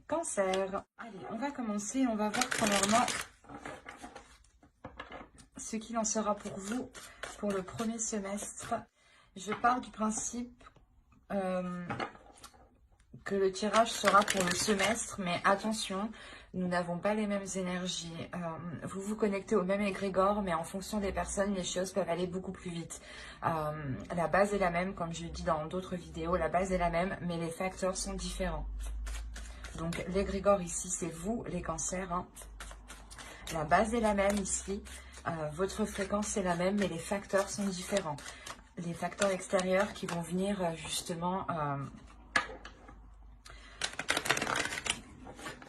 Cancer. Allez, on va commencer. On va voir premièrement ce qu'il en sera pour vous pour le premier semestre. Je pars du principe que le tirage sera pour le semestre, mais attention, nous n'avons pas les mêmes énergies. Vous vous connectez au même égrégore, mais en fonction des personnes, les choses peuvent aller beaucoup plus vite. La base est la même, comme je le dis dans d'autres vidéos, la base est la même, mais les facteurs sont différents. Donc l'égrégore ici, c'est vous, les cancers. Hein. La base est la même ici. Votre fréquence est la même, mais les facteurs sont différents. Les facteurs extérieurs qui vont venir justement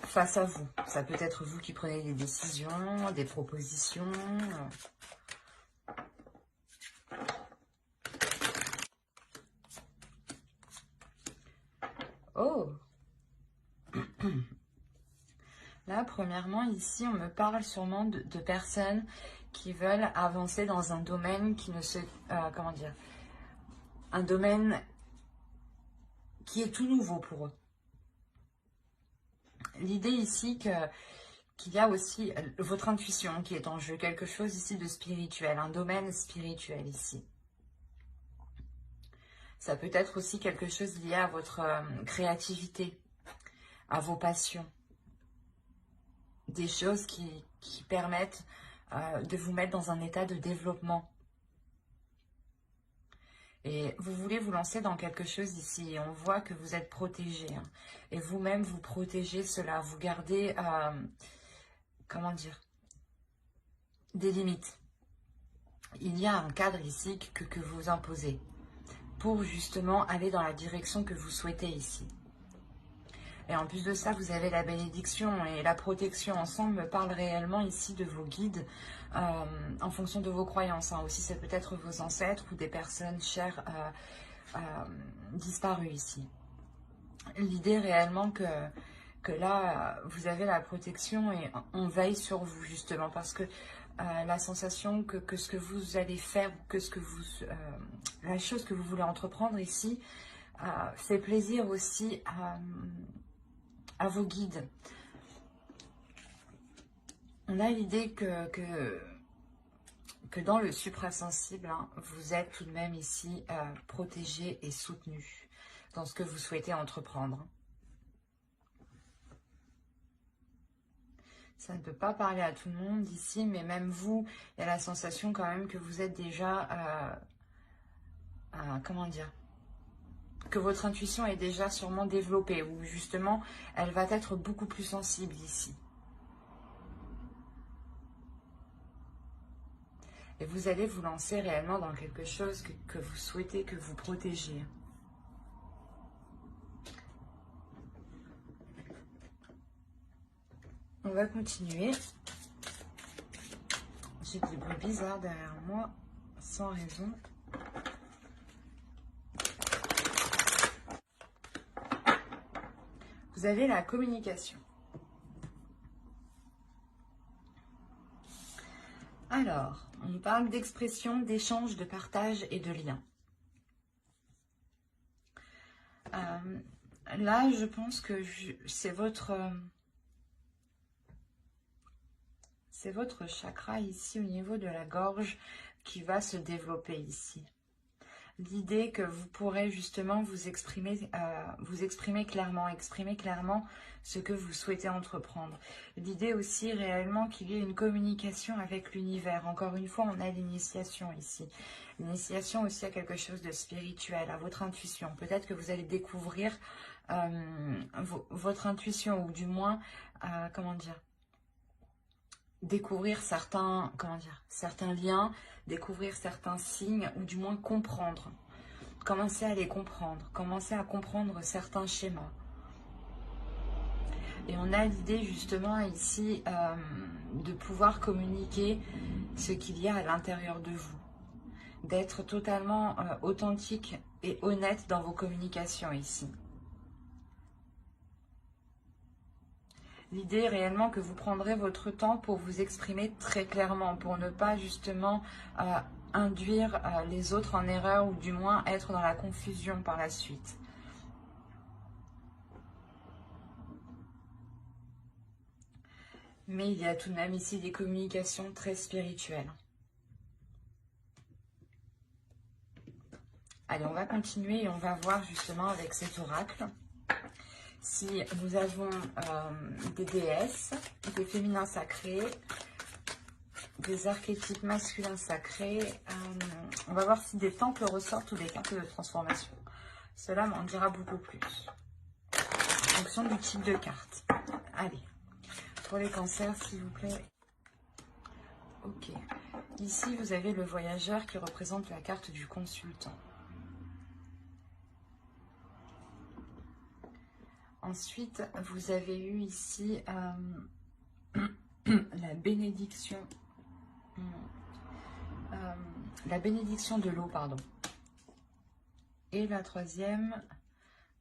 face à vous. Ça peut être vous qui prenez des décisions, des propositions. Oh! Là, premièrement, ici, on me parle sûrement de personnes qui veulent avancer dans un domaine qui ne se... comment dire? Un domaine qui est tout nouveau pour eux. L'idée ici qu'il y a aussi votre intuition qui est en jeu, quelque chose ici de spirituel, un domaine spirituel ici. Ça peut être aussi quelque chose lié à votre créativité, à vos passions. Des choses qui permettent de vous mettre dans un état de développement. Et vous voulez vous lancer dans quelque chose ici. Et on voit que vous êtes protégé. Hein, et vous-même, vous protégez cela. Vous gardez, comment dire, des limites. Il y a un cadre ici que vous imposez pour justement aller dans la direction que vous souhaitez ici. Et en plus de ça, vous avez la bénédiction et la protection ensemble me parle réellement ici de vos guides en fonction de vos croyances. Hein. Aussi, c'est peut-être vos ancêtres ou des personnes chères disparues ici. L'idée réellement que là, vous avez la protection et on veille sur vous justement parce que la sensation que ce que vous allez faire, que ce que vous, la chose que vous voulez entreprendre ici, fait plaisir aussi à vos guides. On a l'idée que dans le suprasensible, hein, vous êtes tout de même ici protégé et soutenu dans ce que vous souhaitez entreprendre. Ça ne peut pas parler à tout le monde ici, mais même vous, il y a la sensation quand même que vous êtes déjà, comment dire, que votre intuition est déjà sûrement développée, ou justement, elle va être beaucoup plus sensible ici. Et vous allez vous lancer réellement dans quelque chose que vous souhaitez, que vous protégez. On va continuer. J'ai des bruits bizarres derrière moi, sans raison. Vous avez la communication. Alors, on parle d'expression, d'échange, de partage et de lien. Là, je pense que c'est votre chakra ici au niveau de la gorge qui va se développer ici. L'idée que vous pourrez justement vous exprimer clairement ce que vous souhaitez entreprendre. L'idée aussi réellement qu'il y ait une communication avec l'univers. Encore une fois, on a l'initiation ici. L'initiation aussi à quelque chose de spirituel, à votre intuition. Peut-être que vous allez découvrir votre intuition ou du moins, comment dire, découvrir certains liens, découvrir certains signes ou du moins comprendre. Commencer à les comprendre, commencer à comprendre certains schémas. Et on a l'idée justement ici de pouvoir communiquer ce qu'il y a à l'intérieur de vous. D'être totalement authentique et honnête dans vos communications ici. L'idée réellement que vous prendrez votre temps pour vous exprimer très clairement, pour ne pas justement induire les autres en erreur ou du moins être dans la confusion par la suite. Mais il y a tout de même ici des communications très spirituelles. Allez, on va continuer et on va voir justement avec cet oracle si nous avons des déesses, des féminins sacrés, des archétypes masculins sacrés. On va voir si des temples ressortent ou des cartes de transformation. Cela m'en dira beaucoup plus. En fonction du type de carte. Allez, pour les cancers, s'il vous plaît. Ok. Ici, vous avez le voyageur qui représente la carte du consultant. Ensuite, vous avez eu ici la bénédiction. La bénédiction de l'eau, pardon. Et la troisième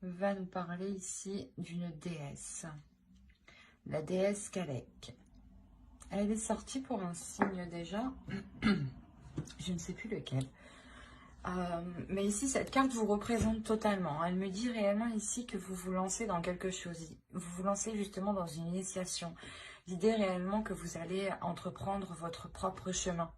va nous parler ici d'une déesse. La déesse Kalek. Elle est sortie pour un signe déjà. Je ne sais plus lequel. Mais ici, cette carte vous représente totalement. Elle me dit réellement ici que vous vous lancez dans quelque chose. Vous vous lancez justement dans une initiation. L'idée réellement que vous allez entreprendre votre propre chemin.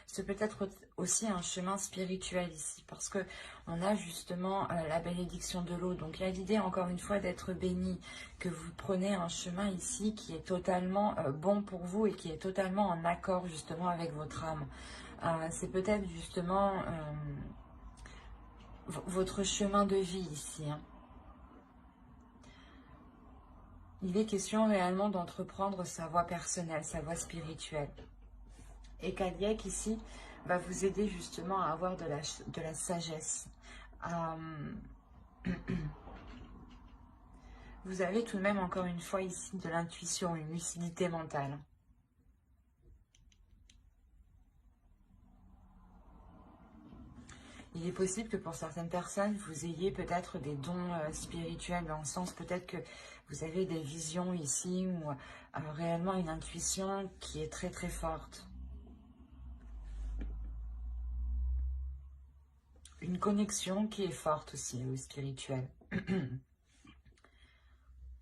C'est peut-être aussi un chemin spirituel ici, parce que on a justement la bénédiction de l'eau. Donc il y a l'idée encore une fois d'être béni, que vous prenez un chemin ici qui est totalement bon pour vous et qui est totalement en accord justement avec votre âme. C'est peut-être justement votre chemin de vie ici. Hein. Il est question réellement d'entreprendre sa voie personnelle, sa voie spirituelle. Et Kaliek ici va vous aider justement à avoir de la sagesse. Vous avez tout de même encore une fois ici de l'intuition, une lucidité mentale. Il est possible que pour certaines personnes, vous ayez peut-être des dons spirituels, dans le sens peut-être que vous avez des visions ici ou réellement une intuition qui est très très forte. Une connexion qui est forte aussi au spirituel. Il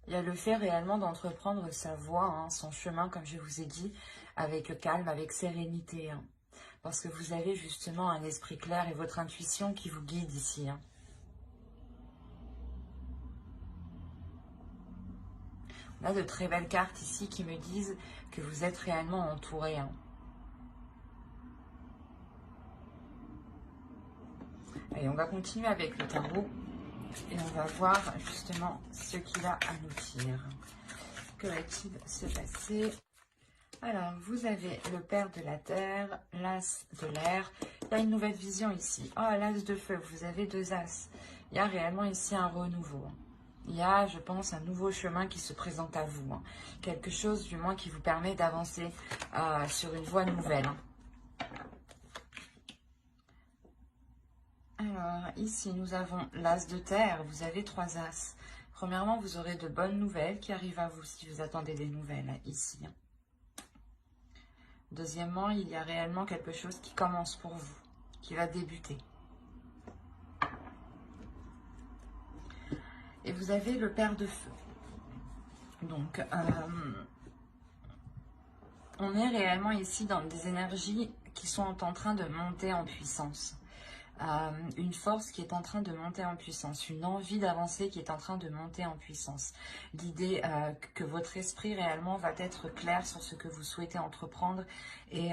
y a le fait réellement d'entreprendre sa voie, hein, son chemin, comme je vous ai dit, avec calme, avec sérénité. Hein, parce que vous avez justement un esprit clair et votre intuition qui vous guide ici. Hein. On a de très belles cartes ici qui me disent que vous êtes réellement entouré. Hein. Allez, on va continuer avec le tarot et on va voir justement ce qu'il a à nous dire. Que va-t-il se passer? Alors, vous avez le père de la terre, l'as de l'air. Il y a une nouvelle vision ici. Oh, l'as de feu, vous avez deux as. Il y a réellement ici un renouveau. Il y a, je pense, un nouveau chemin qui se présente à vous. Hein. Quelque chose, du moins, qui vous permet d'avancer sur une voie nouvelle. Hein. Alors, ici, nous avons l'as de terre. Vous avez trois as. Premièrement, vous aurez de bonnes nouvelles qui arrivent à vous si vous attendez des nouvelles ici. Deuxièmement, il y a réellement quelque chose qui commence pour vous, qui va débuter. Et vous avez le père de feu. Donc, on est réellement ici dans des énergies qui sont en train de monter en puissance. Une force qui est en train de monter en puissance, une envie d'avancer qui est en train de monter en puissance. L'idée que votre esprit réellement va être clair sur ce que vous souhaitez entreprendre et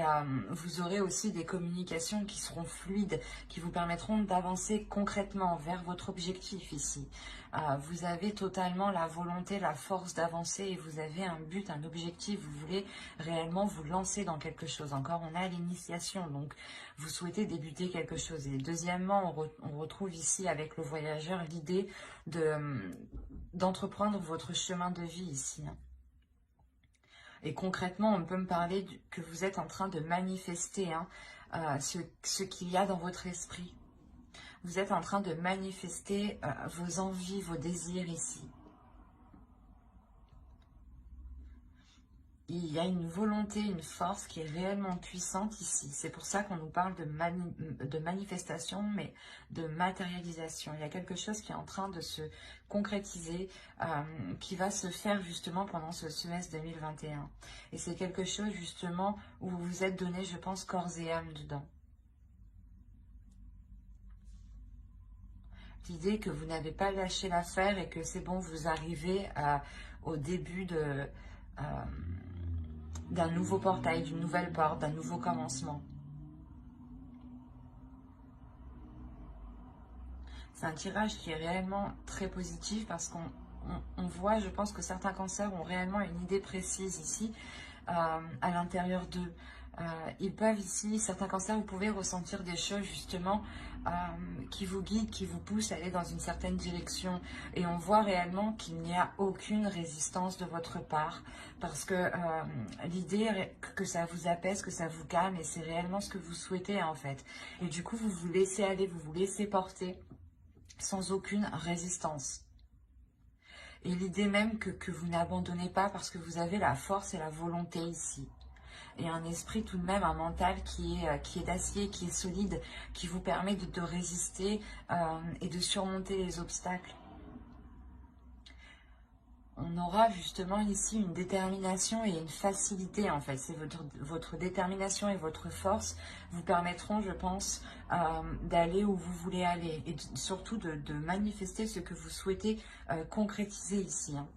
vous aurez aussi des communications qui seront fluides, qui vous permettront d'avancer concrètement vers votre objectif ici. Vous avez totalement la volonté, la force d'avancer et vous avez un but, un objectif, vous voulez réellement vous lancer dans quelque chose. Encore, on a l'initiation, donc vous souhaitez débuter quelque chose. Et deuxièmement, on retrouve ici avec le voyageur l'idée d'entreprendre votre chemin de vie ici. Et concrètement, on peut me parler que vous êtes en train de manifester ce qu'il y a dans votre esprit. Vous êtes en train de manifester vos envies, vos désirs ici. il y a une volonté, une force qui est réellement puissante ici. C'est pour ça qu'on nous parle de manifestation, mais de matérialisation. Il y a quelque chose qui est en train de se concrétiser, qui va se faire justement pendant ce semestre 2021. Et c'est quelque chose justement où vous vous êtes donné, je pense, corps et âme dedans. L'idée que vous n'avez pas lâché l'affaire et que c'est bon, vous arrivez au début d'un nouveau portail, d'une nouvelle porte, d'un nouveau commencement. C'est un tirage qui est réellement très positif parce qu'on voit, je pense que certains cancers ont réellement une idée précise ici à l'intérieur d'eux. Ils peuvent ici, certains cancers, vous pouvez ressentir des choses justement qui vous guident, qui vous poussent à aller dans une certaine direction. Et on voit réellement qu'il n'y a aucune résistance de votre part parce que l'idée est que ça vous apaise, que ça vous calme et c'est réellement ce que vous souhaitez en fait. Et du coup, vous vous laissez aller, vous vous laissez porter sans aucune résistance. Et l'idée même que vous n'abandonnez pas parce que vous avez la force et la volonté ici. Et un esprit tout de même, un mental qui est d'acier, qui est solide, qui vous permet de résister et de surmonter les obstacles. On aura justement ici une détermination et une facilité en fait. C'est votre détermination et votre force vous permettront, je pense, d'aller où vous voulez aller. Et surtout de manifester ce que vous souhaitez concrétiser ici. Hein.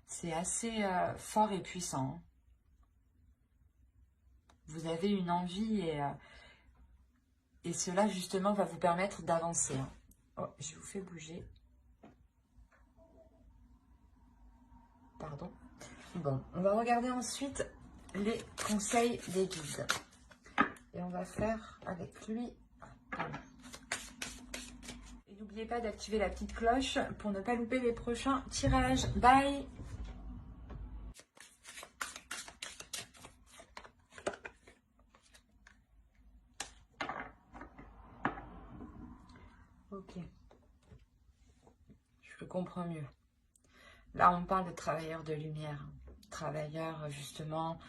C'est assez fort et puissant. Hein. Vous avez une envie et cela justement va vous permettre d'avancer. Hein. Oh, je vous fais bouger. Pardon. Bon, on va regarder ensuite les conseils des guides. Et on va faire avec lui. Et n'oubliez pas d'activer la petite cloche pour ne pas louper les prochains tirages. Bye! Ok. Je comprends mieux. Là, on parle de travailleurs de lumière. Travailleurs, justement,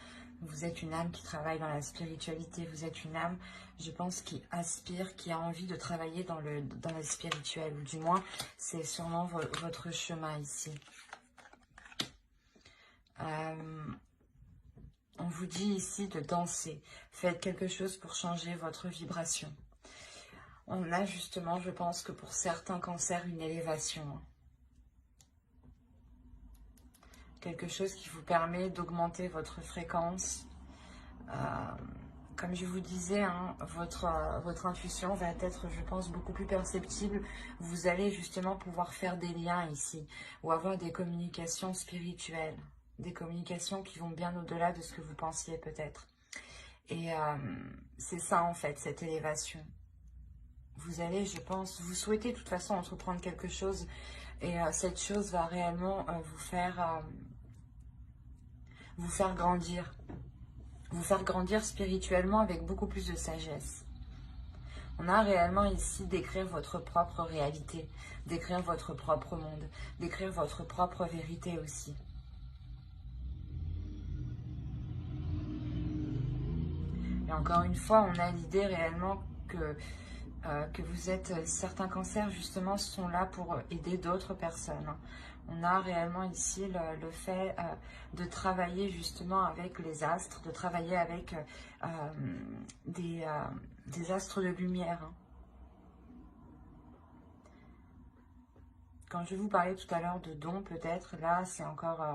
vous êtes une âme qui travaille dans la spiritualité. Vous êtes une âme, je pense, qui aspire, qui a envie de travailler dans le spirituel. Ou du moins, c'est sûrement votre chemin ici. On vous dit ici de danser. Faites quelque chose pour changer votre vibration. On a justement, je pense que pour certains cancers, une élévation. Quelque chose qui vous permet d'augmenter votre fréquence. Comme je vous disais, hein, votre intuition va être, je pense, beaucoup plus perceptible. Vous allez justement pouvoir faire des liens ici ou avoir des communications spirituelles. Des communications qui vont bien au-delà de ce que vous pensiez peut-être. Et c'est ça en fait, cette élévation. Vous allez, je pense, vous souhaitez de toute façon entreprendre quelque chose et cette chose va réellement vous faire grandir. Vous faire grandir spirituellement avec beaucoup plus de sagesse. On a réellement ici d'écrire votre propre réalité, d'écrire votre propre monde, d'écrire votre propre vérité aussi. Et encore une fois, on a l'idée réellement que vous êtes, certains cancers justement sont là pour aider d'autres personnes. On a réellement ici le fait de travailler justement avec les astres, de travailler avec des astres de lumière. Hein. Quand je vous parlais tout à l'heure de dons, peut-être, là c'est encore...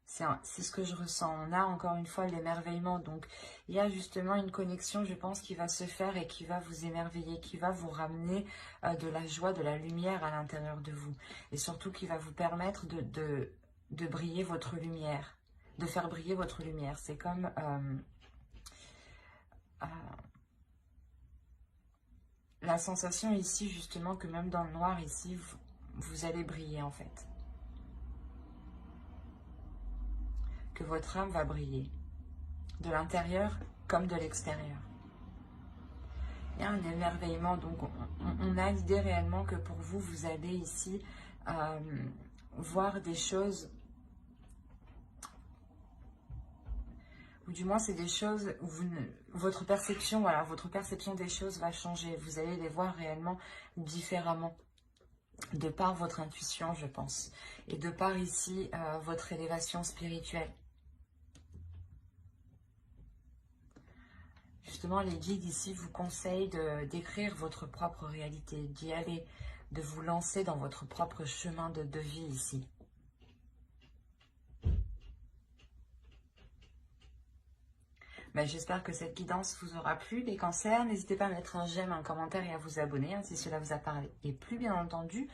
c'est ce que je ressens. On a encore une fois l'émerveillement. Donc, il y a justement une connexion, je pense, qui va se faire et qui va vous émerveiller, qui va vous ramener de la joie, de la lumière à l'intérieur de vous. Et surtout, qui va vous permettre de briller votre lumière, de faire briller votre lumière. C'est comme... la sensation ici, justement, que même dans le noir, ici, vous allez briller, en fait. Que votre âme va briller, de l'intérieur comme de l'extérieur. Il y a un émerveillement, donc on a l'idée réellement que pour vous, vous allez ici voir des choses, ou du moins c'est des choses où votre perception, voilà, votre perception des choses va changer. Vous allez les voir réellement différemment, de par votre intuition, je pense, et de par ici votre élévation spirituelle. Justement, les guides ici vous conseillent d'écrire votre propre réalité, d'y aller, de vous lancer dans votre propre chemin de vie ici. Ben, j'espère que cette guidance vous aura plu, les cancers. N'hésitez pas à mettre un j'aime, un commentaire et à vous abonner si cela vous a parlé. Et plus bien entendu,